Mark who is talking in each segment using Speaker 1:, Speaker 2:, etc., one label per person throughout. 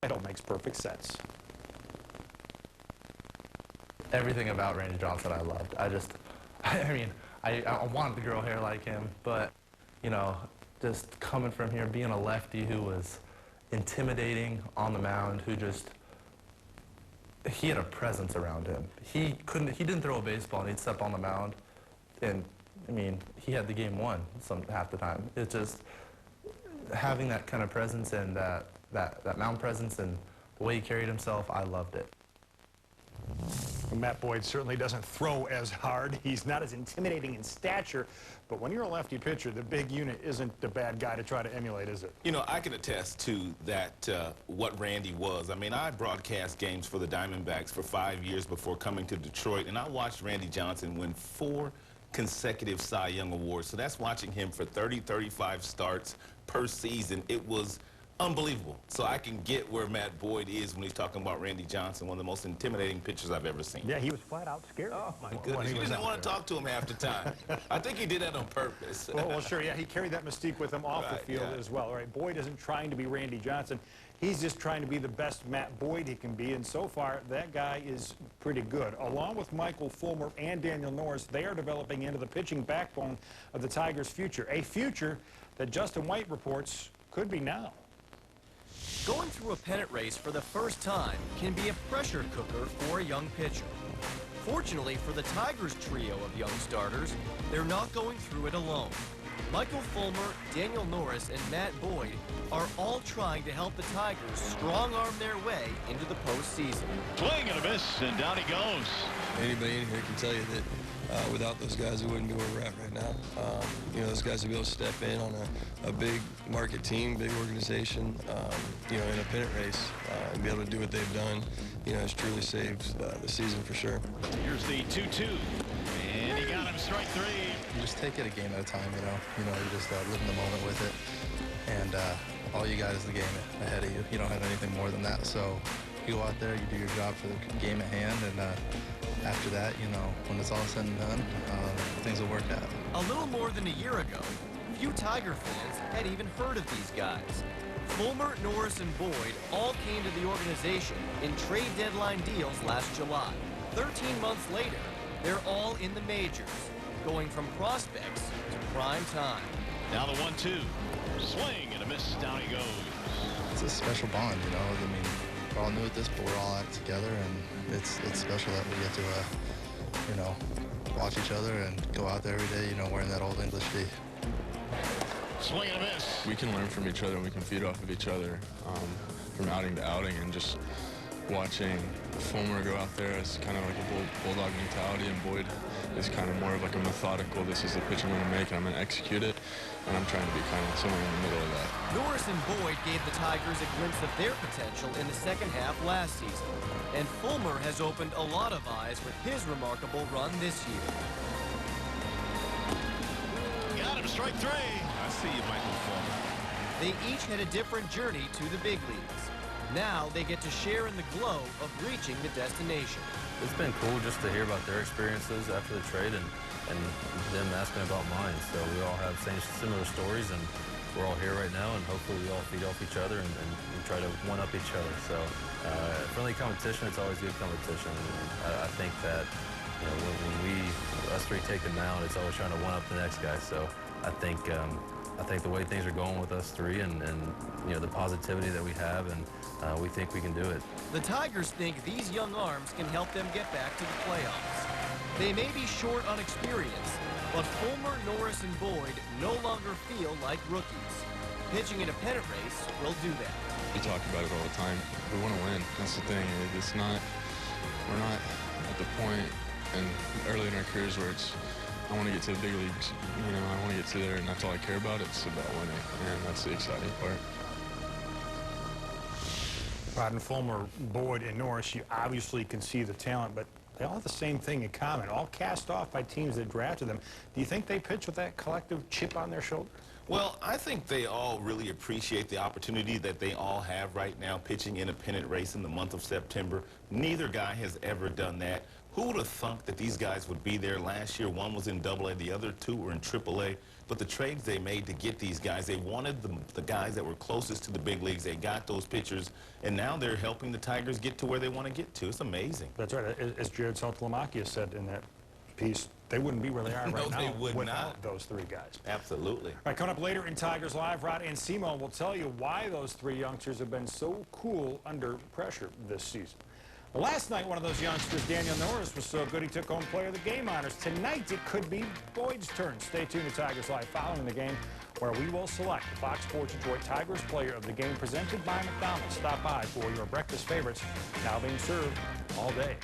Speaker 1: It all makes perfect sense.
Speaker 2: Everything about Randy Johnson I loved. I wanted to grow hair like him, but, you know, just coming from here, being a lefty who was intimidating on the mound, he had a presence around him. He didn't throw a baseball and he'd step on the mound, and, I mean, he had the game won half the time. It's just having that kind of presence and that mound presence and the way he carried himself, I loved it.
Speaker 1: Matt Boyd certainly doesn't throw as hard. He's not as intimidating in stature, but when you're a lefty pitcher, the big unit isn't the bad guy to try to emulate, is it?
Speaker 3: You know, I can attest to that, what Randy was. I mean, I broadcast games for the Diamondbacks for 5 years before coming to Detroit, and I watched Randy Johnson win 4 consecutive Cy Young Awards. So that's watching him for 30, 35 starts per season. It was unbelievable. So I can get where Matt Boyd is when he's talking about Randy Johnson, one of the most intimidating pitchers I've ever seen.
Speaker 1: Yeah, he was flat out scared.
Speaker 3: Oh, my goodness. You didn't want to talk to him half the time. I think he did that on purpose.
Speaker 1: Well, sure, yeah, he carried that mystique with him off the field as well. All right, Boyd isn't trying to be Randy Johnson. He's just trying to be the best Matt Boyd he can be, and so far, that guy is pretty good. Along with Michael Fulmer and Daniel Norris, they are developing into the pitching backbone of the Tigers' future, a future that Justin White reports could be now.
Speaker 4: Going through a pennant race for the first time can be a pressure cooker for a young pitcher. Fortunately for the Tigers trio of young starters, they're not going through it alone. Michael Fulmer, Daniel Norris, and Matt Boyd are all trying to help the Tigers strong-arm their way into the postseason.
Speaker 5: Swing and a miss, and down he goes.
Speaker 6: Anybody in here can tell you that without those guys, we wouldn't be where we're at right now. You know, those guys will be able to step in on a big market team, big organization, you know, in a pennant race, and be able to do what they've done. You know, it's truly saved the season for sure.
Speaker 5: Here's the 2-2, and he got him strike 3.
Speaker 2: You just take it a game at a time, you just live in the moment with it, and all you got is the game ahead of you. You don't have anything more than that, so you go out there, you do your job for the game at hand, and after that, you know, when it's all said and done, things will work out.
Speaker 4: A little more than a year ago, few Tiger fans had even heard of these guys. Fulmer, Norris, and Boyd all came to the organization in trade deadline deals last July. 13 months later, they're all in the majors, going from prospects to prime time.
Speaker 5: Now the 1-2. Swing and a miss, down he goes.
Speaker 2: It's a special bond, you know. I mean, we're all new at this, but we're all out together, and it's special that we get to, you know, watch each other and go out there every day, you know, wearing that old English tee.
Speaker 5: Swing and a miss.
Speaker 7: We can learn from each other, and we can feed off of each other from outing to outing, and just watching Fulmer go out there is kind of like a bulldog mentality, and Boyd is kind of more of like a methodical, this is the pitch I'm going to make, and I'm going to execute it, and I'm trying to be kind of somewhere in the middle of that.
Speaker 4: Norris and Boyd gave the Tigers a glimpse of their potential in the second half last season, and Fulmer has opened a lot of eyes with his remarkable run this year.
Speaker 5: Got him, strike 3.
Speaker 3: I see you, Michael Fulmer.
Speaker 4: They each had a different journey to the big leagues. Now they get to share in the glow of reaching the destination.
Speaker 8: It's been cool just to hear about their experiences after the trade and them asking about mine. So we all have similar stories, and we're all here right now, and hopefully we all feed off each other and try to one-up each other. So friendly competition, it's always good competition. And I think that, you know, when us three take the mound, it's always trying to one-up the next guy. So I think the way things are going with us three and you know, the positivity that we have, and we think we can do it.
Speaker 4: The Tigers think these young arms can help them get back to the playoffs. They may be short on experience, but Fulmer, Norris, and Boyd no longer feel like rookies. Pitching in a pennant race will do that.
Speaker 7: We talk about it all the time. We want to win. That's the thing. We're not at the point and early in our careers where it's, I want to get to the big leagues. You know, I want to get to there, and that's all I care about. It's about winning, and that's the exciting part.
Speaker 1: Rodden, Fulmer, Boyd, and Norris, you obviously can see the talent, but they all have the same thing in common, all cast off by teams that drafted them. Do you think they pitch with that collective chip on their shoulder?
Speaker 3: Well, I think they all really appreciate the opportunity that they all have right now pitching in a pennant race in the month of September. Neither guy has ever done that. Who would have thought that these guys would be there last year? One was in AA, the other two were in AAA. But the trades they made to get these guys, they wanted the guys that were closest to the big leagues. They got those pitchers, and now they're helping the Tigers get to where they want to get to. It's amazing.
Speaker 1: That's right. As Jared Saltalamacchia said in that piece, they wouldn't be where they are right now
Speaker 3: they would
Speaker 1: without
Speaker 3: not.
Speaker 1: those three guys.
Speaker 3: Absolutely.
Speaker 1: All right, coming up later in Tigers Live, Rod Ancimo will tell you why those three youngsters have been so cool under pressure this season. Well, last night, one of those youngsters, Daniel Norris, was so good he took home Player of the Game honors. Tonight, it could be Boyd's turn. Stay tuned to Tigers Live following the game, where we will select the Fox Sports Detroit Tigers Player of the Game, presented by McDonald's. Stop by for your breakfast favorites, now being served all day.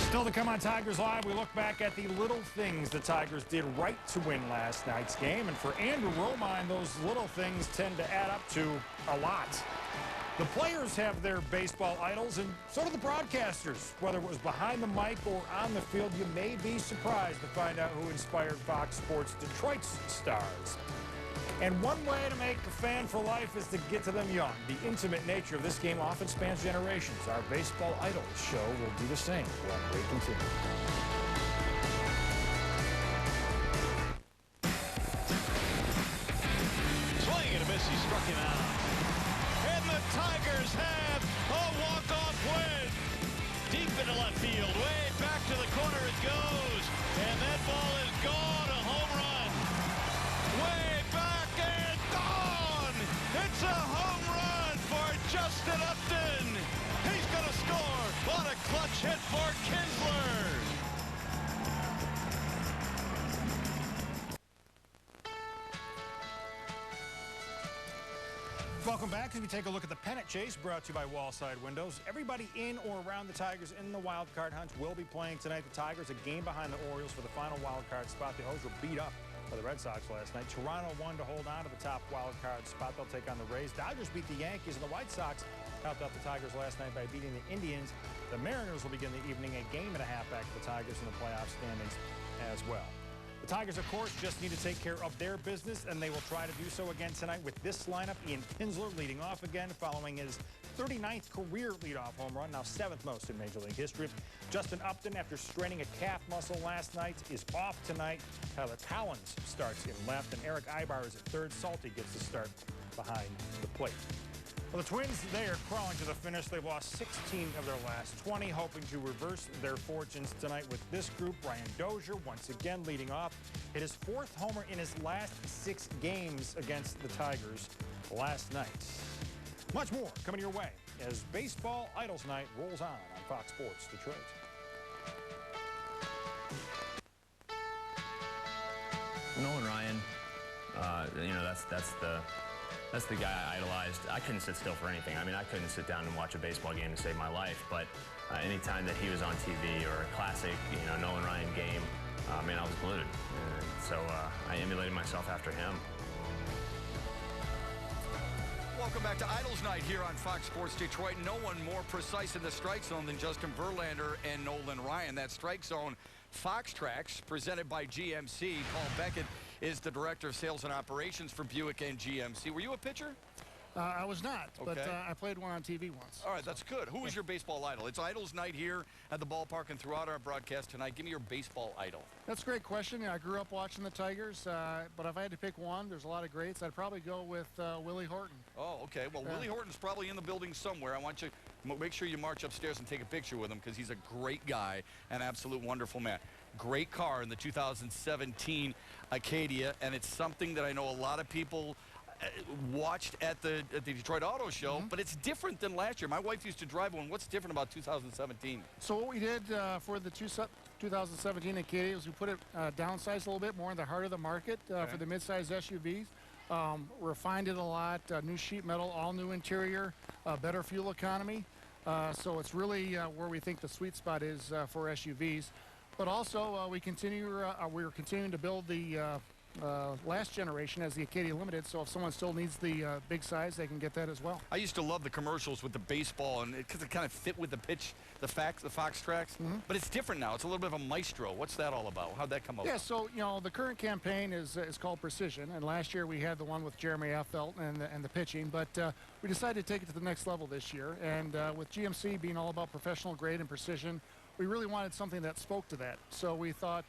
Speaker 1: Still to come on Tigers Live, we look back at the little things the Tigers did right to win last night's game. And for Andrew Romine, those little things tend to add up to a lot. The players have their baseball idols, and so do the broadcasters. Whether it was behind the mic or on the field, you may be surprised to find out who inspired Fox Sports Detroit's stars. And one way to make a fan for life is to get to them young. The intimate nature of this game often spans generations. Our Baseball Idols show will do the same when we continue.
Speaker 5: Swing and a miss. He struck him out. And the Tigers have a walk-off win. Deep into left field. Way back to the corner it goes. And that ball is gone. A home run. Way back and gone. It's a home run for Justin Upton. He's going to score. What a clutch hit for Kinsler.
Speaker 1: Welcome back as we take a look at the pennant chase brought to you by Wallside Windows. Everybody in or around the Tigers in the wild card hunt will be playing tonight. The Tigers a game behind the Orioles for the final wild card spot. The O's were beat up by the Red Sox last night. Toronto won to hold on to the top wild card spot. They'll take on the Rays. Dodgers beat the Yankees, and the White Sox helped out the Tigers last night by beating the Indians. The Mariners will begin the evening a game and a half back to the Tigers in the playoff standings as well. The Tigers, of course, just need to take care of their business, and they will try to do so again tonight with this lineup. Ian Kinsler leading off again following his 39th career leadoff home run, now 7th most in Major League history. Justin Upton, after straining a calf muscle last night, is off tonight. Tyler Collins starts in left, and Eric Ibar is at third. Salty gets the start behind the plate. Well, the Twins, they are crawling to the finish. They've lost 16 of their last 20, hoping to reverse their fortunes tonight with this group. Brian Dozier, once again leading off, hit his 4th homer in his last 6 games against the Tigers last night. Much more coming your way as Baseball Idols Night rolls on Fox Sports Detroit.
Speaker 9: Nolan Ryan, you know, that's the guy I idolized. I couldn't sit still for anything. I mean, I couldn't sit down and watch a baseball game to save my life, but anytime that he was on TV or a classic, you know, Nolan Ryan game, man, I was glued. So I emulated myself after him.
Speaker 10: Welcome back to Idols Night here on Fox Sports Detroit. No one more precise in the strike zone than Justin Verlander and Nolan Ryan. That strike zone, Fox Tracks, presented by GMC. Paul Beckett is the Director of Sales and Operations for Buick and GMC. Were you a pitcher?
Speaker 11: I was not, but
Speaker 10: Okay.
Speaker 11: I played one on TV once.
Speaker 10: All right, that's good. Who is your baseball idol? It's Idols Night here at the ballpark and throughout our broadcast tonight. Give me your baseball idol.
Speaker 11: That's a great question. I grew up watching the Tigers, but if I had to pick one, there's a lot of greats. I'd probably go with Willie Horton.
Speaker 10: Oh, okay. Well, Willie Horton's probably in the building somewhere. I want you to make sure you march upstairs and take a picture with him because he's a great guy, an absolute wonderful man. Great car in the 2017 Acadia, and it's something that I know a lot of people watched at the Detroit Auto Show, but it's different than last year. My wife used to drive one. What's different about 2017?
Speaker 11: So what we did for the 2017 Acadia is we put it downsized a little bit more in the heart of the market for the midsize SUVs. Refined it a lot, new sheet metal, all new interior, better fuel economy. So it's really where we think the sweet spot is for SUVs. But also we're continuing to build the last generation as the Acadia Limited, so if someone still needs the big size, they can get that as well.
Speaker 10: I used to love the commercials with the baseball, and because it kind of fit with the pitch, the Fox tracks. But it's different now. It's a little bit of a maestro. What's that all about? How'd that come about?
Speaker 11: Yeah, so the current campaign is called Precision, and last year we had the one with Jeremy Affeldt and the pitching, but we decided to take it to the next level this year, and with GMC being all about professional grade and precision, we really wanted something that spoke to that. So we thought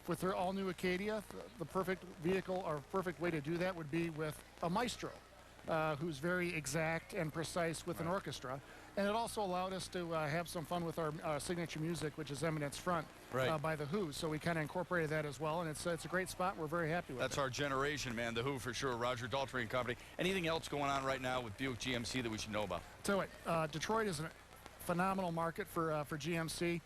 Speaker 11: with their all-new Acadia, the perfect vehicle or perfect way to do that would be with a maestro who's very exact and precise with an orchestra. And it also allowed us to have some fun with our signature music, which is Eminence Front by The Who. So we kind of incorporated that as well, and it's a great spot. We're very happy with it.
Speaker 10: That's our generation, man. The Who for sure. Roger Daltrey and company. Anything else going on right now with Buick GMC that we should know about?
Speaker 11: So Detroit is a phenomenal market for GMC.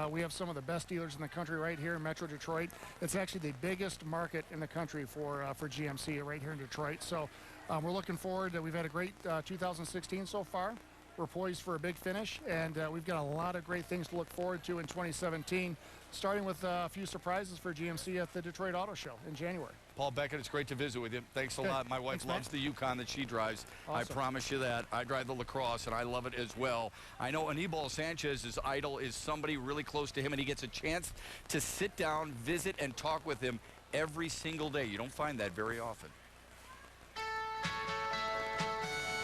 Speaker 11: We have some of the best dealers in the country right here in Metro Detroit. It's actually the biggest market in the country for GMC right here in Detroit. So we're looking forward. We've had a great 2016 so far. We're poised for a big finish, and we've got a lot of great things to look forward to in 2017, starting with a few surprises for GMC at the Detroit Auto Show in January.
Speaker 10: Paul Beckett, it's great to visit with you. Thanks a lot. My wife loves the Yukon that she drives.
Speaker 11: Awesome.
Speaker 10: I promise you that. I drive the LaCrosse, and I love it as well. I know Anibal Sanchez's idol is somebody really close to him, and he gets a chance to sit down, visit, and talk with him every single day. You don't find that very often.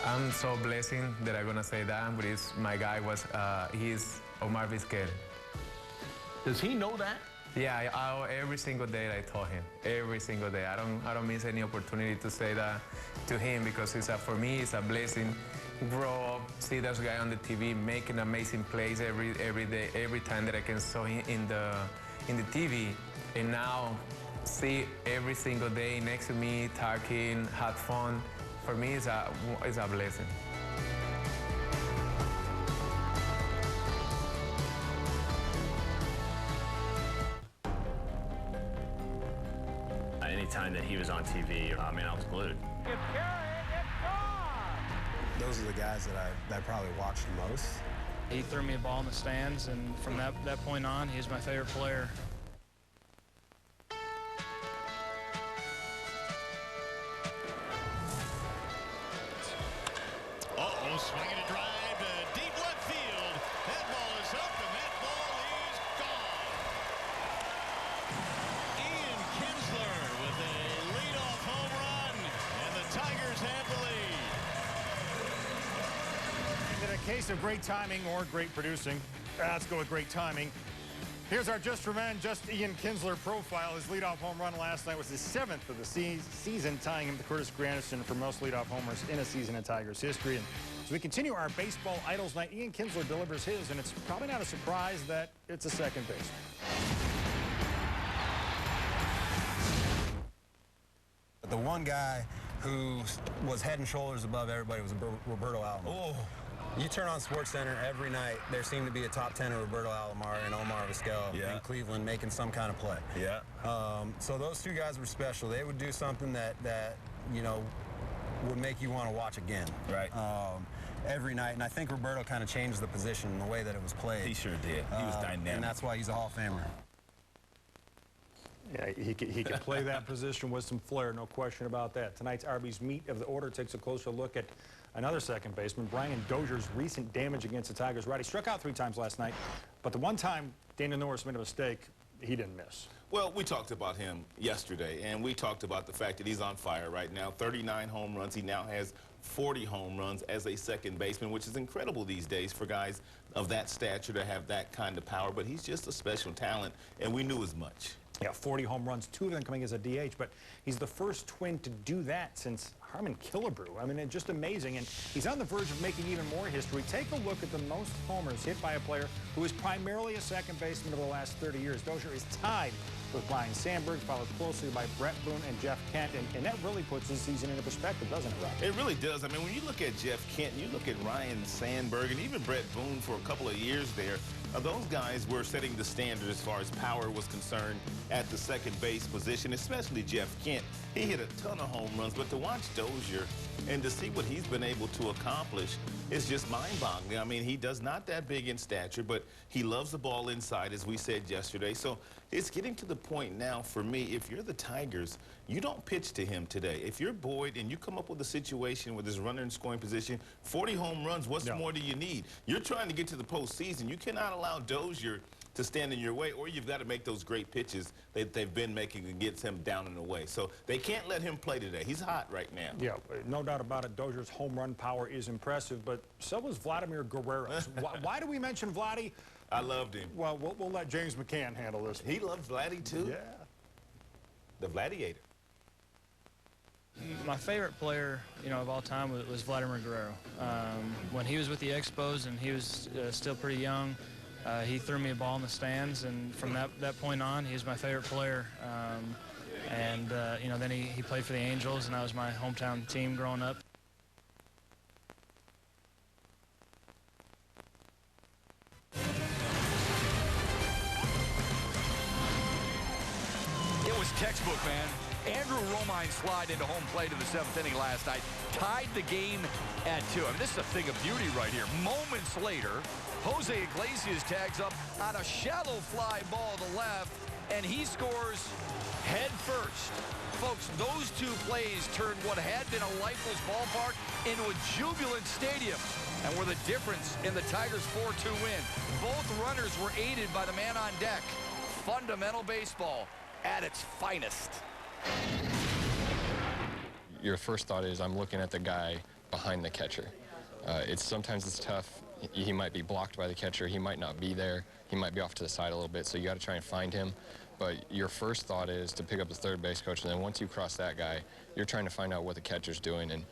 Speaker 12: I'm so blessed that I'm gonna say that, but my guy was, he's Omar Vizquel.
Speaker 3: Does he know that?
Speaker 12: Yeah, every single day I told him, every single day. I don't miss any opportunity to say that to him because for me, it's a blessing. Grow up, see this guy on the TV, making amazing plays every day, every time that I can saw him in the TV, and now see every single day next to me, talking, have fun. For me, it's a blessing.
Speaker 9: Anytime that he was on TV, I mean, I was glued.
Speaker 13: Those are the guys that I probably watched the most.
Speaker 14: He threw me a ball in the stands, and from that point on, he was my favorite player.
Speaker 5: Uh-oh, swinging a drive to deep left field. That ball is up, and that ball is gone. Ian Kinsler with a leadoff home run, and the Tigers have the lead.
Speaker 1: In a case of great timing or great producing, let's go with great timing. Here's our Just for Men, just Ian Kinsler profile. His leadoff home run last night was his 7th of the season, tying him to Curtis Granderson for most leadoff homers in a season in Tigers history. And as we continue our Baseball Idols night, Ian Kinsler delivers his, and it's probably not a surprise that it's a second baseman.
Speaker 13: The one guy who was head and shoulders above everybody was Roberto Alomar.
Speaker 10: Oh.
Speaker 13: You turn on SportsCenter every night, there seemed to be a top 10 of Roberto Alomar and Omar Vizquel in Cleveland making some kind of play.
Speaker 10: Yeah.
Speaker 13: So those two guys were special. They would do something that you know, would make you want to watch again.
Speaker 10: Right.
Speaker 13: Every night, and I think Roberto kind of changed the position in the way that it was played.
Speaker 10: He sure did. He was dynamic.
Speaker 13: And that's why he's a Hall of Famer.
Speaker 1: Yeah, he could play that position with some flair, no question about that. Tonight's Arby's Meat of the Order takes a closer look at another second baseman, Brian Dozier's recent damage against the Tigers. Right, he struck out 3 times last night, but the one time Daniel Norris made a mistake, he didn't miss.
Speaker 3: Well, we talked about him yesterday, and we talked about the fact that he's on fire right now. 39 home runs. He now has 40 home runs as a second baseman, which is incredible these days for guys of that stature to have that kind of power. But he's just a special talent, and we knew as much.
Speaker 1: Yeah, 40 home runs, 2 of them coming as a DH, but he's the first Twin to do that since Harmon Killebrew. I mean, it's just amazing, and he's on the verge of making even more history. Take a look at the most homers hit by a player who is primarily a second baseman over the last 30 years. Dozier is tied with Brian Sandberg, followed closely by Brett Boone and Jeff Kent, and that really puts this season into perspective, doesn't it, Rob?
Speaker 3: It really does. I mean, when you look at Jeff Kent, you look at Ryan Sandberg, and even Brett Boone for a couple of years there, those guys were setting the standard as far as power was concerned at the second base position, especially Jeff Kent. He hit a ton of home runs, but to watch Dozier and to see what he's been able to accomplish is just mind-boggling. I mean, he does not that big in stature, but he loves the ball inside, as we said yesterday. So it's getting to the point now for me, if you're the Tigers, you don't pitch to him today. If you're Boyd and you come up with a situation with this runner in scoring position, 40 home runs, what's more do you need? You're trying to get to the postseason. You cannot allow Dozier to stand in your way, or you've got to make those great pitches that they've been making and gets him down and away. So they can't let him play today. He's hot right now.
Speaker 1: Yeah, no doubt about it. Dozier's home run power is impressive, but so was Vladimir Guerrero's. Why do we mention Vladdy?
Speaker 3: I loved him.
Speaker 1: Well, we'll let James McCann handle this.
Speaker 3: He loved Vladdy, too?
Speaker 1: Yeah.
Speaker 3: The Gladiator.
Speaker 14: My favorite player, of all time was Vladimir Guerrero. When he was with the Expos and he was still pretty young, he threw me a ball in the stands, and from that point on, he was my favorite player. Then he played for the Angels, and that was my hometown team growing up.
Speaker 10: It was textbook, man. Andrew Romine slide into home plate in the 7th inning last night, tied the game at 2. I mean, this is a thing of beauty right here. Moments later, Jose Iglesias tags up on a shallow fly ball to left, and he scores head first. Folks, those two plays turned what had been a lifeless ballpark into a jubilant stadium, and were the difference in the Tigers' 4-2 win. Both runners were aided by the man on deck. Fundamental baseball at its finest.
Speaker 15: Your first thought is, I'm looking at the guy behind the catcher. Sometimes it's tough. He might be blocked by the catcher. He might not be there. He might be off to the side a little bit, so you got to try and find him. But your first thought is to pick up the third base coach, and then once you cross that guy, you're trying to find out what the catcher's doing. And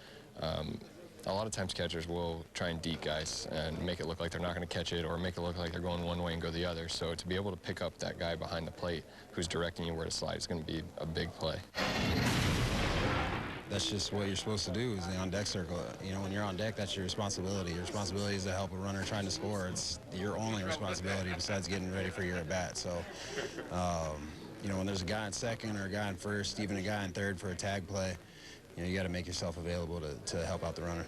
Speaker 15: a lot of times catchers will try and deke guys and make it look like they're not going to catch it, or make it look like they're going one way and go the other. So to be able to pick up that guy behind the plate who's directing you where to slide is going to be a big play.
Speaker 13: That's just what you're supposed to do, is the on-deck circle. When you're on deck, that's your responsibility. Your responsibility is to help a runner trying to score. It's your only responsibility besides getting ready for your at-bat. So, when there's a guy in second or a guy in first, even a guy in third for a tag play, you got to make yourself available to help out the runner.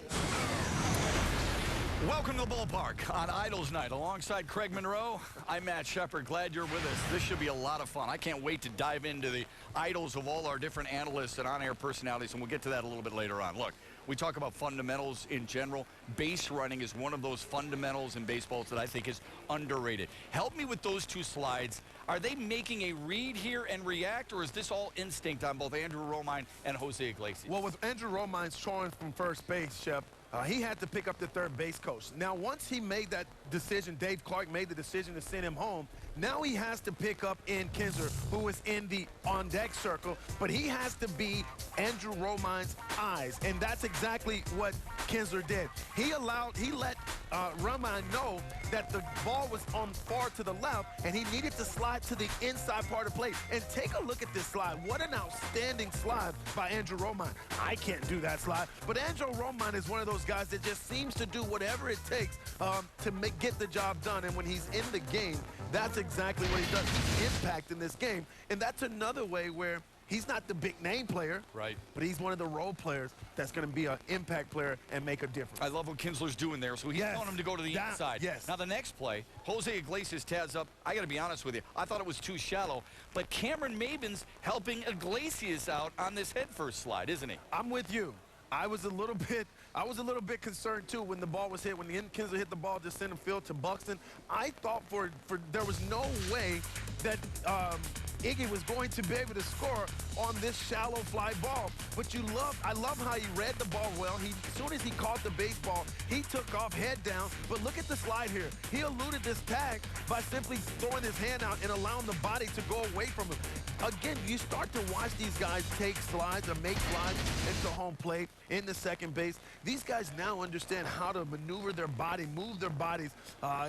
Speaker 10: Welcome to the ballpark on Idols Night. Alongside Craig Monroe, I'm Matt Shepard. Glad you're with us. This should be a lot of fun. I can't wait to dive into the idols of all our different analysts and on-air personalities, and we'll get to that a little bit later on. Look, we talk about fundamentals in general. Base running is one of those fundamentals in baseball that I think is underrated. Help me with those two slides. Are they making a read here and react, or is this all instinct on both Andrew Romine and Jose Iglesias?
Speaker 16: Well, with Andrew Romine throwing from first base, Shep, he had to pick up the third base coach. Now, once he made that decision, Dave Clark made the decision to send him home, now he has to pick up Ian Kinsler, who is in the on-deck circle, but he has to be Andrew Romine's eyes, and that's exactly what Kinsler did. He let Romine know that the ball was on far to the left, and he needed to slide to the inside part of the plate. And take a look at this slide. What an outstanding slide by Andrew Romine. I can't do that slide, but Andrew Romine is one of those guys that just seems to do whatever it takes to get the job done. And when he's in the game, that's exactly what he does. He's impacting this game. And that's another way where he's not the big name player,
Speaker 10: right?
Speaker 16: But he's one of the role players that's going to be an impact player and make a difference.
Speaker 10: I love what Kinsler's doing there. So he's telling him to go to the inside.
Speaker 16: Yes.
Speaker 10: Now the next play, Jose Iglesias tabs up. I got to be honest with you. I thought it was too shallow, but Cameron Maben's helping Iglesias out on this headfirst slide, isn't he?
Speaker 16: I'm with you. I was a little bit concerned too when the ball was hit, when the Kinsler hit the ball to center field to Buxton. I thought there was no way that Iggy was going to be able to score on this shallow fly ball. But I love how he read the ball well. As soon as he caught the baseball, he took off head down. But look at the slide here. He eluded this tag by simply throwing his hand out and allowing the body to go away from him. Again, you start to watch these guys take slides or make slides into home plate, into second base. These guys now understand how to maneuver their body, move their bodies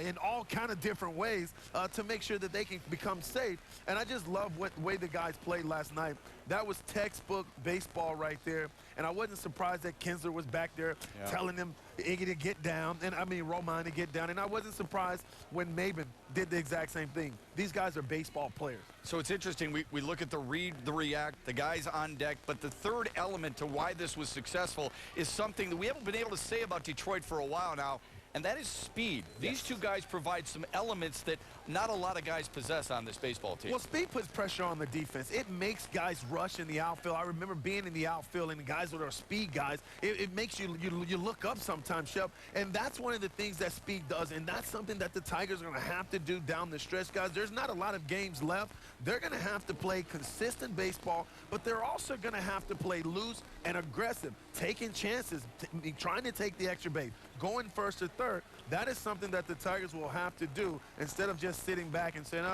Speaker 16: in all kind of different ways to make sure that they can become safe. And I just love the way the guys played last night. That was textbook baseball right there. And I wasn't surprised that Kinsler was back there telling them Iggy to get down, and Romine to get down. And I wasn't surprised when Maben did the exact same thing. These guys are baseball players.
Speaker 10: So it's interesting. We look at the read, the react, the guys on deck, but the third element to why this was successful is something that we haven't been able to say about Detroit for a while now. and that is speed. These two guys provide some elements that not a lot of guys possess on this baseball team.
Speaker 16: Well, speed puts pressure on the defense. It makes guys rush in the outfield. I remember being in the outfield, and the guys that are speed guys, it makes you look up sometimes, Shep. And that's one of the things that speed does, and that's something that the Tigers are going to have to do down the stretch, guys. There's not a lot of games left. They're going to have to play consistent baseball, but they're also going to have to play loose and aggressive, taking chances, trying to take the extra base, going first or third. That is something that the Tigers will have to do instead of just sitting back and saying,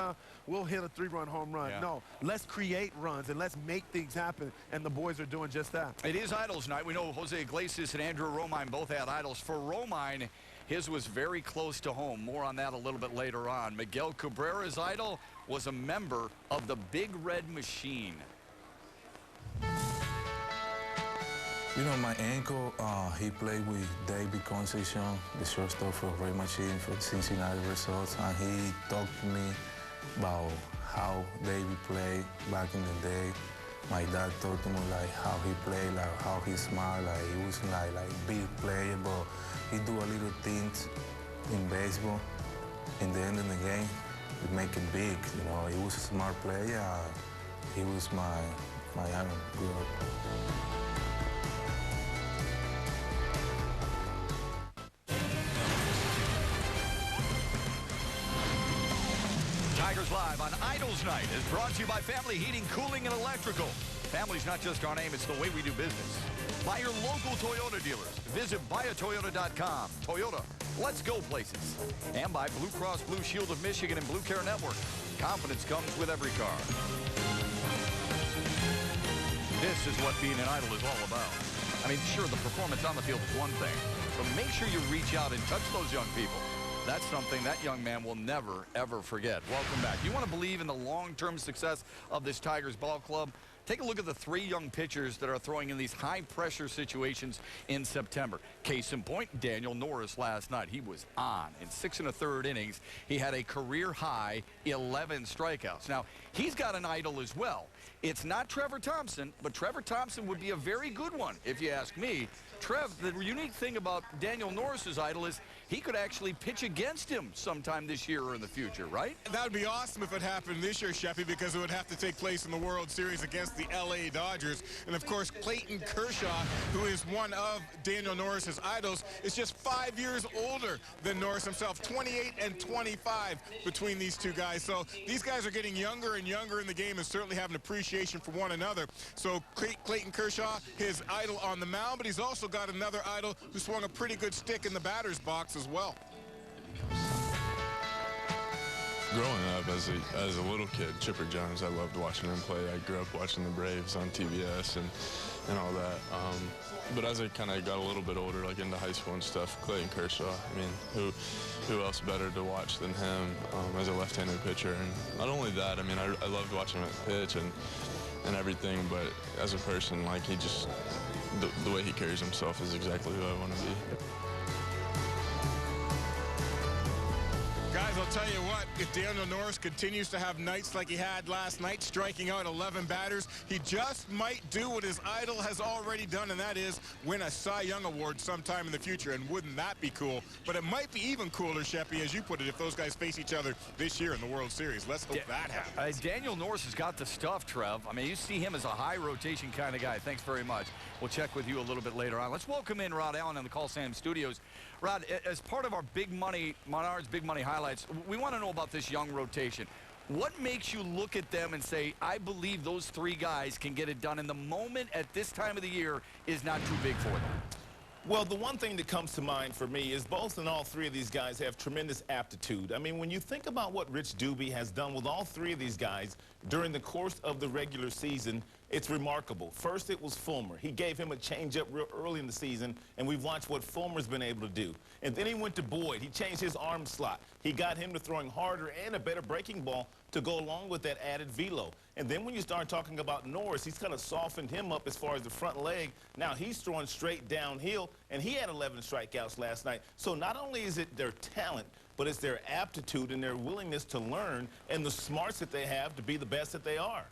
Speaker 16: we'll hit a 3-run home run.
Speaker 10: Yeah.
Speaker 16: No, let's create runs and let's make things happen, and the boys are doing just that.
Speaker 10: It is Idols night. We know Jose Iglesias and Andrew Romine both had Idols. For Romine, his was very close to home. More on that a little bit later on. Miguel Cabrera's idol was a member of the Big Red Machine.
Speaker 17: You know, my uncle, he played with David Concepcion, the shortstop for Red Machine for Cincinnati Red Sox, and he talked to me about how David played back in the day. My dad talked to me like how he played, like how he smiled, like he wasn't like big player, but he do a little things in baseball. In the end of the game, he make it big. You know, he was a smart player. He was my idol growing up.
Speaker 10: Tigers Live on Idols Night is brought to you by Family Heating, Cooling, and Electrical. Family's not just our name, it's the way we do business. By your local Toyota dealers. Visit buyatoyota.com. Toyota, let's go places. And by Blue Cross Blue Shield of Michigan and Blue Care Network. Confidence comes with every car. This is what being an idol is all about. I mean, sure, the performance on the field is one thing, but make sure you reach out and touch those young people. That's something that young man will never, ever forget. Welcome back. You want to believe in the long-term success of this Tigers ball club? Take a look at the 3 young pitchers that are throwing in these high-pressure situations in September. Case in point, Daniel Norris last night. He was on. In 6 1/3 innings, he had a career-high 11 strikeouts. Now, he's got an idol as well. It's not Trevor Thompson, but Trevor Thompson would be a very good one, if you ask me. Trev, the unique thing about Daniel Norris's idol is he could actually pitch against him sometime this year or in the future, right?
Speaker 18: That would be awesome if it happened this year, Sheffy, because it would have to take place in the World Series against the LA Dodgers. And, of course, Clayton Kershaw, who is one of Daniel Norris's idols, is just 5 years older than Norris himself, 28 and 25 between these two guys. So these guys are getting younger and younger in the game and certainly have an appreciation for one another. So Clayton Kershaw, his idol on the mound, but he's also got another idol who swung a pretty good stick in the batter's box as well.
Speaker 7: Growing up as a little kid, Chipper Jones, I loved watching him play. I grew up watching the Braves on TBS and all that. But as I kind of got a little bit older, like into high school and stuff, Clayton Kershaw, I mean, who else better to watch than him as a left-handed pitcher? And not only that, I mean, I loved watching him pitch and everything, but as a person, like, he just, the way he carries himself is exactly who I want to be.
Speaker 18: Guys, I'll tell you what, if Daniel Norris continues to have nights like he had last night, striking out 11 batters, he just might do what his idol has already done, and that is win a Cy Young Award sometime in the future. And wouldn't that be cool? But it might be even cooler, Sheppy, as you put it, if those guys face each other this year in the World Series. Let's hope that happens.
Speaker 10: Daniel Norris has got the stuff, Trev. I mean, you see him as a high-rotation kind of guy. Thanks very much. We'll check with you a little bit later on. Let's welcome in Rod Allen in the Call Sam Studios. Rod, as part of our Big Money, Menards Big Money highlights, we want to know about this young rotation. What makes you look at them and say, I believe those 3 guys can get it done, and the moment at this time of the year is not too big for them?
Speaker 3: Well, the one thing that comes to mind for me is both and all 3 of these guys have tremendous aptitude. I mean, when you think about what Rich Doobie has done with all 3 of these guys during the course of the regular season, it's remarkable. First, it was Fulmer. He gave him a changeup real early in the season, and we've watched what Fulmer's been able to do. And then he went to Boyd. He changed his arm slot. He got him to throwing harder and a better breaking ball to go along with that added velo. And then when you start talking about Norris, he's kind of softened him up as far as the front leg. Now he's throwing straight downhill, and he had 11 strikeouts last night. So not only is it their talent, but it's their aptitude and their willingness to learn and the smarts that they have to be the best that they are.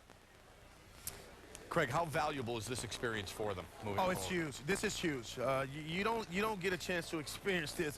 Speaker 10: Craig, how valuable is this experience for them?
Speaker 16: Oh, it's huge. This is huge. You don't get a chance to experience this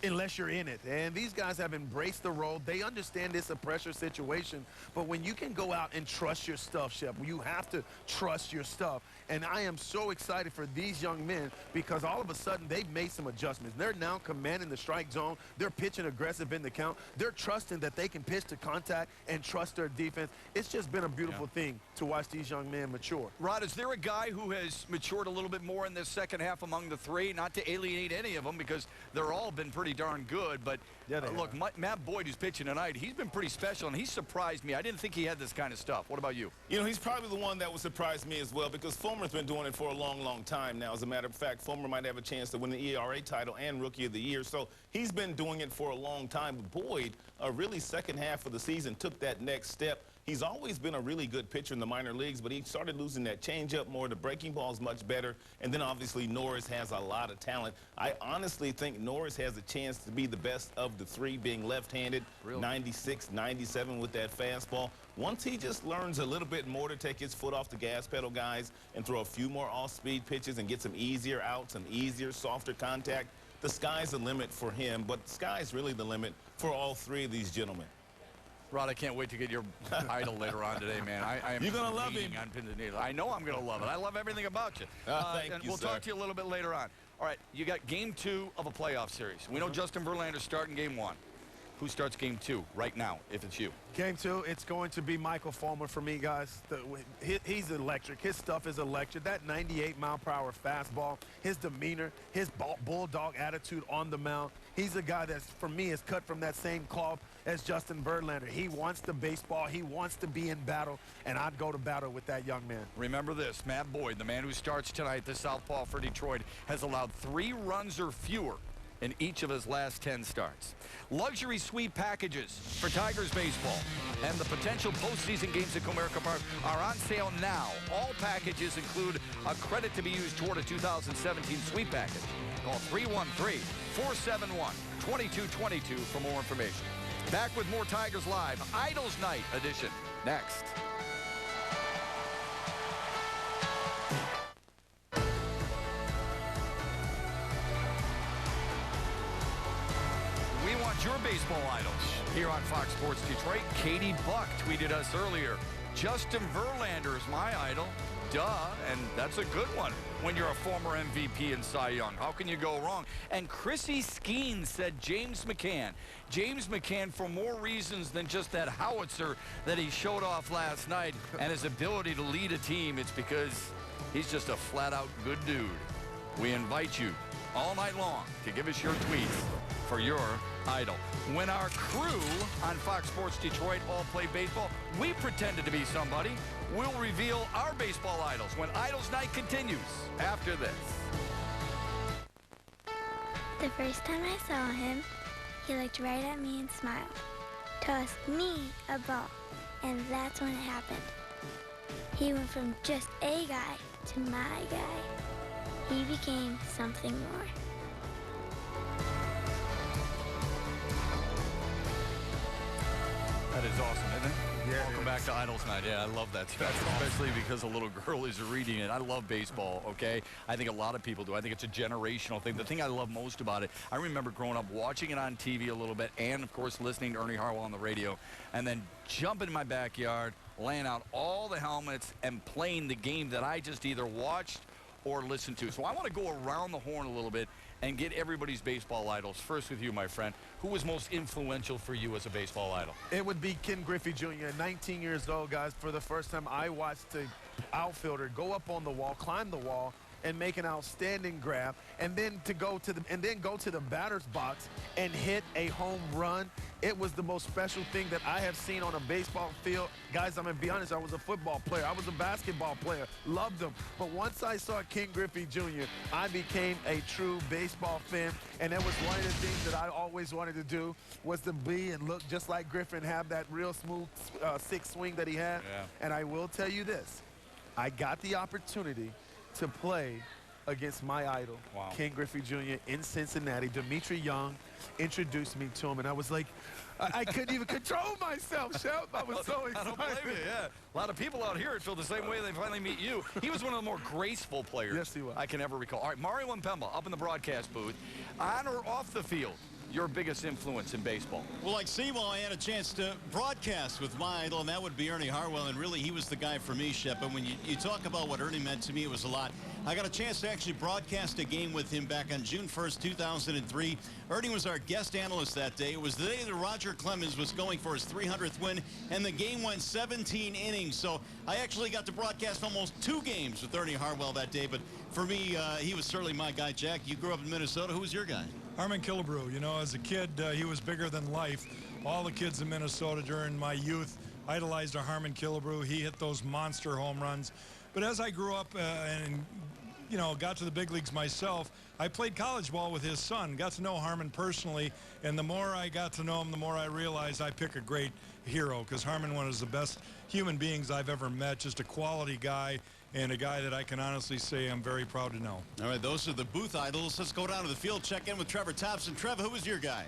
Speaker 16: unless you're in it. And these guys have embraced the role. They understand it's a pressure situation. But when you can go out and trust your stuff, Shep, you have to trust your stuff. And I am so excited for these young men because all of a sudden they've made some adjustments. They're now commanding the strike zone. They're pitching aggressive in the count. They're trusting that they can pitch to contact and trust their defense. It's just been a beautiful thing to watch these young men mature.
Speaker 10: Rod, is there a guy who has matured a little bit more in this second half among the three? Not to alienate any of them because they're all been pretty darn good. But look, Matt Boyd, who's pitching tonight, he's been pretty special, and he surprised me. I didn't think he had this kind of stuff. What about you?
Speaker 3: You know, he's probably the one that would surprise me as well because Fulmer's been doing it for a long, long time now. As a matter of fact, Fulmer might have a chance to win the ERA title and Rookie of the Year. So he's been doing it for a long time. But Boyd, really second half of the season, took that next step. He's always been a really good pitcher in the minor leagues, but he started losing that changeup more. The breaking ball is much better. And then obviously Norris has a lot of talent. I honestly think Norris has a chance to be the best of the three, being left-handed, 96, 97 with that fastball. Once he just learns a little bit more to take his foot off the gas pedal, guys, and throw a few more off-speed pitches and get some easier outs, some easier, softer contact, the sky's the limit for him. But the sky's really the limit for all three of these gentlemen.
Speaker 10: Rod, I can't wait to get your idol later on today, man. I am
Speaker 3: You're going to love him.
Speaker 10: On pins and needles. I know I'm going to love it. I love everything about you.
Speaker 3: Thank
Speaker 10: and
Speaker 3: you,
Speaker 10: we'll
Speaker 3: sir.
Speaker 10: talk to you a little bit later on. All right, you got game 2 of a playoff series. We know Justin Verlander's starting game 1. Who starts game 2 right now, if it's you?
Speaker 16: Game 2, it's going to be Michael Fulmer for me, guys. He's electric. His stuff is electric. That 98-mile-per-hour fastball, his demeanor, his bulldog attitude on the mound. He's a guy that, for me, is cut from that same cloth as Justin Verlander. He wants the baseball. He wants to be in battle, and I'd go to battle with that young man.
Speaker 10: Remember this, Matt Boyd, the man who starts tonight, the southpaw for Detroit, has allowed 3 runs or fewer in each of his last 10 starts. Luxury suite packages for Tigers baseball and the potential postseason games at Comerica Park are on sale now. All packages include a credit to be used toward a 2017 suite package. Call 313-471-2222 for more information. Back with more Tigers Live, Idols Night edition, next. We want your baseball idols here on Fox Sports Detroit. Katie Buck tweeted us earlier, Justin Verlander is my idol. Duh, and that's a good one when you're a former MVP and Cy Young. How can you go wrong? And Chrissy Skeen said James McCann. James McCann for more reasons than just that howitzer that he showed off last night and his ability to lead a team. It's because he's just a flat-out good dude. We invite you all night long to give us your tweets for your idol. When our crew on Fox Sports Detroit all play baseball, we pretended to be somebody. We'll reveal our baseball idols when Idols Night continues after this.
Speaker 19: The first time I saw him, he looked right at me and smiled. Tossed me a ball, and that's when it happened. He went from just a guy to my guy. He became something more.
Speaker 10: That is awesome, isn't it? Yeah. Welcome back to Idols Night. Yeah, I love that stuff, especially because a little girl is reading it. I love baseball, okay? I think a lot of people do. I think it's a generational thing. The thing I love most about it, I remember growing up watching it on TV a little bit and, of course, listening to Ernie Harwell on the radio, and then jumping in my backyard, laying out all the helmets, and playing the game that I just either watched or listened to. So I want to go around the horn a little bit and get everybody's baseball idols. First with you, my friend. Who was most influential for you as a baseball idol?
Speaker 16: It would be Ken Griffey Jr., 19 years old, guys. For the first time, I watched the outfielder go up on the wall, climb the wall, and make an outstanding grab, and then go to the batter's box and hit a home run. It was the most special thing that I have seen on a baseball field. Guys, I'm gonna be honest, I was a football player. I was a basketball player, loved them. But once I saw Ken Griffey Jr., I became a true baseball fan, and that was one of the things that I always wanted to do, was to be and look just like Griffin, have that real smooth six swing that he had. Yeah. And I will tell you this, I got the opportunity to play against my idol, Ken Griffey Jr. in Cincinnati. Dimitri Young introduced me to him, and I was like, I couldn't even control myself, Shep. I was so excited.
Speaker 10: I don't blame you, yeah. A lot of people out here feel the same way they finally meet you. He was one of the more graceful players
Speaker 16: yes, he was.
Speaker 10: I can ever recall. All right, Mario Impemba up in the broadcast booth. On or off the field, your biggest influence in baseball?
Speaker 20: Well, like Sewell, I had a chance to broadcast with my idol, and that would be Ernie Harwell, and really he was the guy for me, Shep. But when you talk about what Ernie meant to me, it was a lot. I got a chance to actually broadcast a game with him back on June 1st, 2003. Ernie was our guest analyst that day. It was the day that Roger Clemens was going for his 300th win, and the game went 17 innings. So I actually got to broadcast almost 2 games with Ernie Harwell that day. But for me, he was certainly my guy. Jack, you grew up in Minnesota. Who was your guy?
Speaker 21: Harmon Killebrew. You know, as a kid, he was bigger than life. All the kids in Minnesota during my youth idolized Harmon Killebrew. He hit those monster home runs. But as I grew up and, you know, got to the big leagues myself, I played college ball with his son, got to know Harmon personally, and the more I got to know him, the more I realized I pick a great hero, because Harmon was the best human beings I've ever met, just a quality guy, and a guy that I can honestly say I'm very proud to know.
Speaker 20: All right, those are the booth idols. Let's go down to the field, check in with Trevor Thompson. Trevor, who was your guy?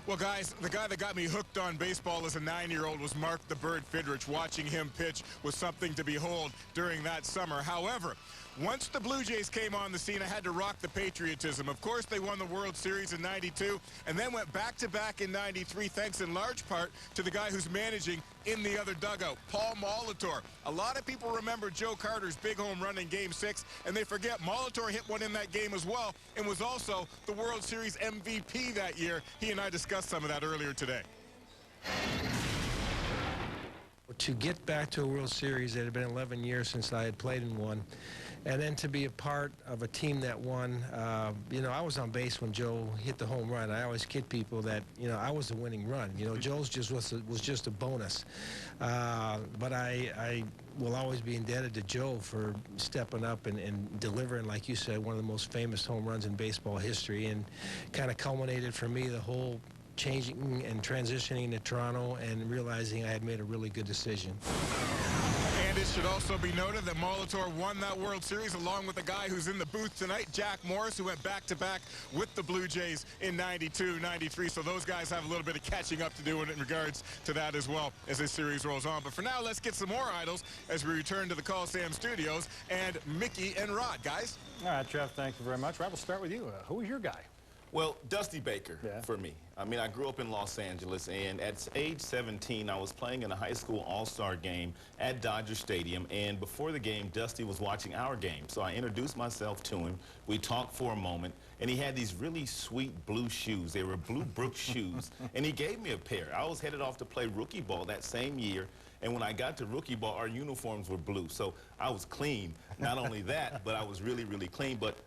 Speaker 18: Well, guys, the guy that got me hooked on baseball as a 9-year-old was Mark the Bird Fidrich. Watching him pitch was something to behold during that summer. However, once the Blue Jays came on the scene, I had to rock the patriotism. Of course, they won the World Series in '92 and then went back-to-back in '93, thanks in large part to the guy who's managing in the other dugout, Paul Molitor. A lot of people remember Joe Carter's big home run in Game 6, and they forget Molitor hit one in that game as well and was also the World Series MVP that year. He and I discussed some of that earlier today.
Speaker 22: To get back to a World Series, it had been 11 years since I had played in one. And then to be a part of a team that won, you know, I was on base when Joe hit the home run. I always kid people that, you know, I was the winning run. You know, Joe's just was just a bonus. But I will always be indebted to Joe for stepping up and delivering, like you said, one of the most famous home runs in baseball history, and kind of culminated for me the whole changing and transitioning to Toronto and realizing I had made a really good decision.
Speaker 18: And it should also be noted that Molitor won that World Series along with the guy who's in the booth tonight, Jack Morris, who went back-to-back with the Blue Jays in '92, '93. So those guys have a little bit of catching up to do in regards to that as well as this series rolls on. But for now, let's get some more idols as we return to the Coliseum Studios and Mickey and Rod. Guys?
Speaker 1: All right, Trev, thank you very much. Rod, we'll start with you. Who was your guy?
Speaker 3: Well, Dusty Baker for me. I mean, I grew up in Los Angeles, and at age 17, I was playing in a high school all-star game at Dodger Stadium, and before the game, Dusty was watching our game. So I introduced myself to him. We talked for a moment, and he had these really sweet blue shoes. They were Blue Brooks shoes, and he gave me a pair. I was headed off to play rookie ball that same year, and when I got to rookie ball, our uniforms were blue. So I was clean. Not only that, but I was really, really clean. But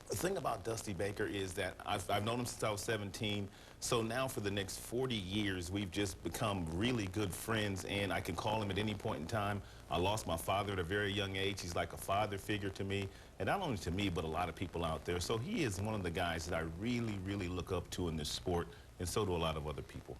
Speaker 3: the thing about Dusty Baker is that I've known him since I was 17, so now for the next 40 years, we've just become really good friends, and I can call him at any point in time. I lost my father at a very young age. He's like a father figure to me, and not only to me, but a lot of people out there. So he is one of the guys that I really, really look up to in this sport, and so do a lot of other people.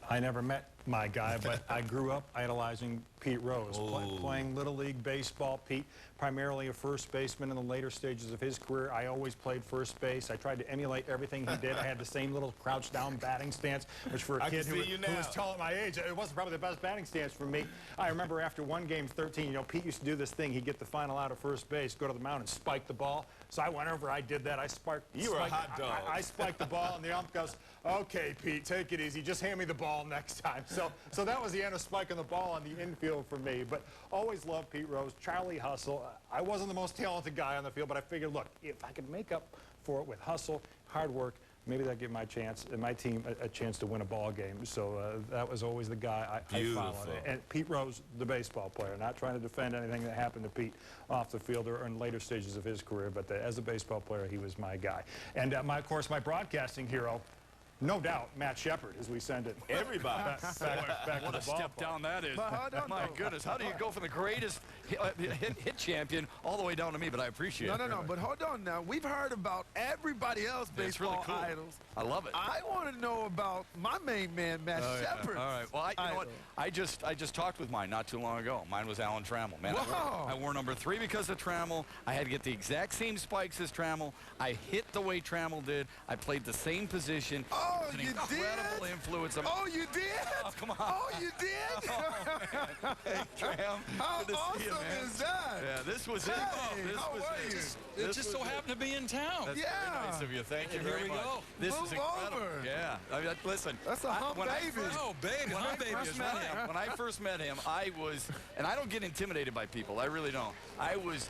Speaker 1: I never met my guy, but I grew up idolizing Pete Rose, playing Little League baseball. Pete, primarily a first baseman in the later stages of his career. I always played first base. I tried to emulate everything he did. I had the same little crouch down batting stance, which for a kid who was tall at my age, it wasn't probably the best batting stance for me. I remember after one game 13, you know, Pete used to do this thing. He'd get the final out of first base, go to the mound and spike the ball. So I went over, I did that. I
Speaker 3: You were a hot dog.
Speaker 1: I spiked the ball, and the ump goes, "Okay, Pete, take it easy. Just hand me the ball next time." So that was the end of spiking the ball on the infield for me. But always loved Pete Rose, Charlie Hustle. I wasn't the most talented guy on the field, but I figured, look, if I could make up for it with hustle, hard work, maybe that'd give my team a chance to win a ball game. So that was always the guy I followed. And Pete Rose, the baseball player, not trying to defend anything that happened to Pete off the field or in later stages of his career, but as a baseball player, he was my guy. And of course, my broadcasting hero, No doubt, Matt Shepard, as we send it.
Speaker 3: Everybody.
Speaker 1: back
Speaker 10: What
Speaker 1: to
Speaker 10: a
Speaker 1: the
Speaker 10: step
Speaker 1: ballpark.
Speaker 10: down that is.
Speaker 16: But hold on,
Speaker 10: My
Speaker 16: though.
Speaker 10: goodness, how do you go from the greatest hit champion all the way down to me? But I appreciate it.
Speaker 16: No, but hold on now. We've heard about everybody else
Speaker 10: It's really
Speaker 16: baseball
Speaker 10: cool.
Speaker 16: idols.
Speaker 10: I love it.
Speaker 16: I want to know about my main man, Matt
Speaker 10: Oh, yeah.
Speaker 16: Shepard.
Speaker 10: All right. Well, you know what? I just talked with mine not too long ago. Mine was Alan Trammell. Man,
Speaker 16: Wow.
Speaker 10: I wore number 3 because of Trammell. I had to get the exact same spikes as Trammell. I hit the way Trammell did. I played the same position.
Speaker 16: Oh,
Speaker 10: It's an
Speaker 16: you
Speaker 10: incredible
Speaker 16: did?
Speaker 10: influence.
Speaker 16: Oh, you did?
Speaker 10: Oh, come on.
Speaker 16: Oh, you did?
Speaker 10: Hey, Tram.
Speaker 16: How
Speaker 10: Good to
Speaker 16: awesome
Speaker 10: see you, man.
Speaker 16: is that?
Speaker 10: Yeah, this was it.
Speaker 16: Hey,
Speaker 10: This
Speaker 16: how
Speaker 10: was
Speaker 16: are
Speaker 10: it.
Speaker 16: you?
Speaker 2: It just so happened to be in town.
Speaker 10: That's very nice of you. Thank you
Speaker 2: Here
Speaker 10: very
Speaker 2: we
Speaker 10: much.
Speaker 2: go.
Speaker 10: This
Speaker 16: Move
Speaker 10: is incredible.
Speaker 16: over.
Speaker 10: Yeah. I mean, listen.
Speaker 16: That's a hump baby.
Speaker 2: Oh, baby,
Speaker 10: When
Speaker 2: hump
Speaker 10: I
Speaker 2: baby
Speaker 10: first
Speaker 2: is
Speaker 10: met
Speaker 2: right.
Speaker 10: him, when I first met him, I was, and I don't get intimidated by people. I really don't. I was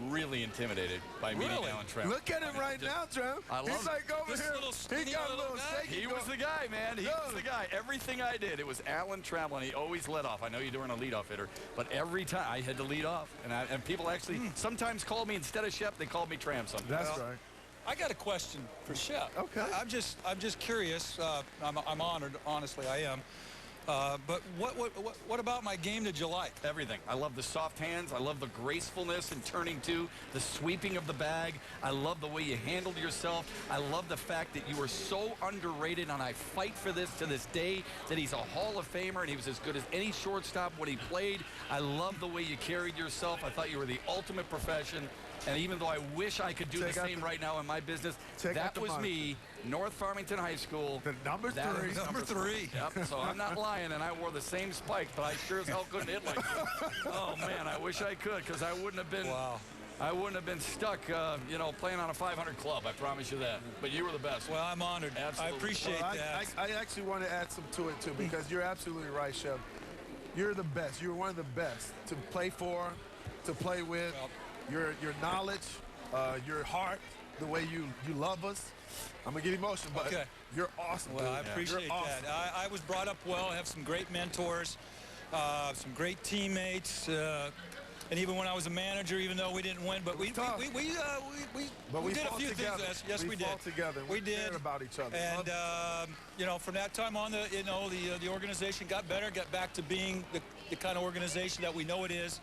Speaker 10: really intimidated by meeting
Speaker 2: Really?
Speaker 10: Alan Trammell.
Speaker 16: Look at him right now, Trev.
Speaker 10: I love
Speaker 16: He's
Speaker 10: it.
Speaker 16: like over
Speaker 2: This
Speaker 16: here.
Speaker 2: little
Speaker 16: He
Speaker 2: skinny
Speaker 16: got a
Speaker 2: little
Speaker 16: little
Speaker 2: guy.
Speaker 16: shaky.
Speaker 10: He was the guy, man. He was the guy. Everything I did, it was Alan Trammell, and he always led off. I know you weren't a leadoff hitter, but every time I had to lead off. And people actually sometimes called me, instead of Shep, they called me Tram sometimes.
Speaker 16: That's right.
Speaker 2: I got a question for Shep.
Speaker 16: Okay.
Speaker 2: I'm just curious. I'm honored, honestly, I am. But what about my game did you like?
Speaker 10: Everything. I love the soft hands. I love the gracefulness in turning to, the sweeping of the bag. I love the way you handled yourself. I love the fact that you were so underrated, and I fight for this to this day, that he's a Hall of Famer, and he was as good as any shortstop when he played. I love the way you carried yourself. I thought you were the ultimate profession. And even though I wish I could do the same right now in my business, that was me, North Farmington High School.
Speaker 16: The number
Speaker 10: That
Speaker 16: 3.
Speaker 10: is
Speaker 2: Number 3.
Speaker 10: Yep, so I'm not lying, and I wore the same spikes, but I sure as hell couldn't hit like you. Oh, man, I wish I could, because I wouldn't have been...
Speaker 2: Wow.
Speaker 10: I wouldn't have been stuck, you know, playing on a 500 club. I promise you that. But you were the best.
Speaker 2: Well, I'm honored.
Speaker 10: Absolutely.
Speaker 2: I appreciate
Speaker 16: Well,
Speaker 2: that.
Speaker 16: I actually want to add some to it, too, because you're absolutely right, Shep. You're the best. You're one of the best to play for, to play with. Your knowledge, your heart, the way you love us. I'm going to get emotional, but you're awesome,
Speaker 2: Well,
Speaker 16: dude.
Speaker 2: I appreciate
Speaker 16: You're awesome.
Speaker 2: that. I was brought up well. I have some great mentors, some great teammates, and even when I was a manager, even though we didn't win, but we did a few
Speaker 16: together.
Speaker 2: things. Yes, we did.
Speaker 16: fought together.
Speaker 2: We did.
Speaker 16: cared about each other.
Speaker 2: And you know, from that time on, the organization got better, got back to being the kind of organization that we know it is.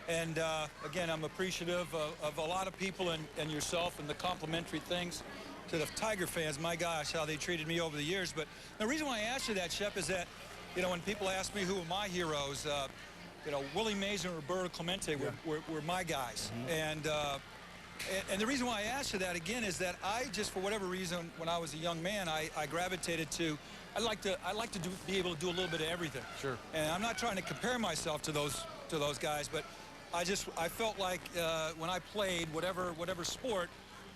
Speaker 2: And again, I'm appreciative of a lot of people and yourself and the complimentary things to the Tiger fans. My gosh, how they treated me over the years. But the reason why I asked you that, Shep, is that, you know, when people ask me who are my heroes, you know, Willie Mays and Roberto Clemente were my guys. And the reason why I asked you that, again, is that I just, for whatever reason, when I was a young man, I gravitated to, I like to be able to do a little bit of everything.
Speaker 10: Sure.
Speaker 2: And I'm not trying to compare myself to those guys, but I felt like when I played whatever sport,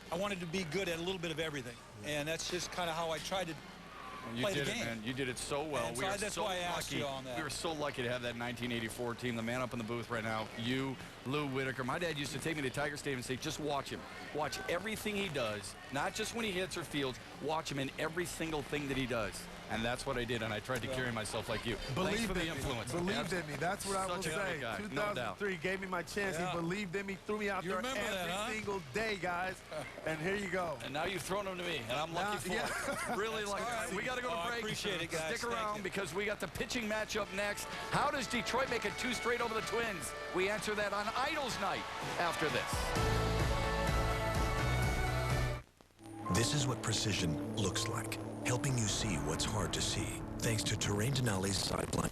Speaker 2: I wanted to be good at a little bit of everything. And that's just kind of how I tried to play the game.
Speaker 10: Man. You did it so well.
Speaker 2: And
Speaker 10: We are
Speaker 2: that's
Speaker 10: so
Speaker 2: why I asked
Speaker 10: lucky.
Speaker 2: you on that.
Speaker 10: We were so lucky to have that 1984 team. The man up in the booth right now, you, Lou Whitaker. My dad used to take me to Tiger Stadium and say, just watch him. Watch everything he does, not just when he hits or fields. Watch him in every single thing that he does. And that's what I did, and I tried to carry myself like you. Thanks for the influence.
Speaker 16: Believed in me. That's what I will
Speaker 10: Such a
Speaker 16: say.
Speaker 10: good guy, no doubt.
Speaker 16: 2003 gave me my chance.
Speaker 10: Yeah.
Speaker 16: He believed in me, threw me out
Speaker 10: You
Speaker 16: there
Speaker 10: remember
Speaker 16: every
Speaker 10: that, huh?
Speaker 16: single day, guys. And here you go.
Speaker 10: And now you've thrown them to me, and I'm lucky for it. Really lucky.
Speaker 2: right.
Speaker 10: We got to go to
Speaker 2: I
Speaker 10: break.
Speaker 2: appreciate it, guys.
Speaker 10: Stick
Speaker 2: Thank
Speaker 10: around
Speaker 2: you.
Speaker 10: because we got the pitching matchup next. How does Detroit make it 2 straight over the Twins? We answer that on Idols Night after this.
Speaker 6: This is what precision looks like, helping you see what's hard to see, thanks to Terrain Denali's Sideline.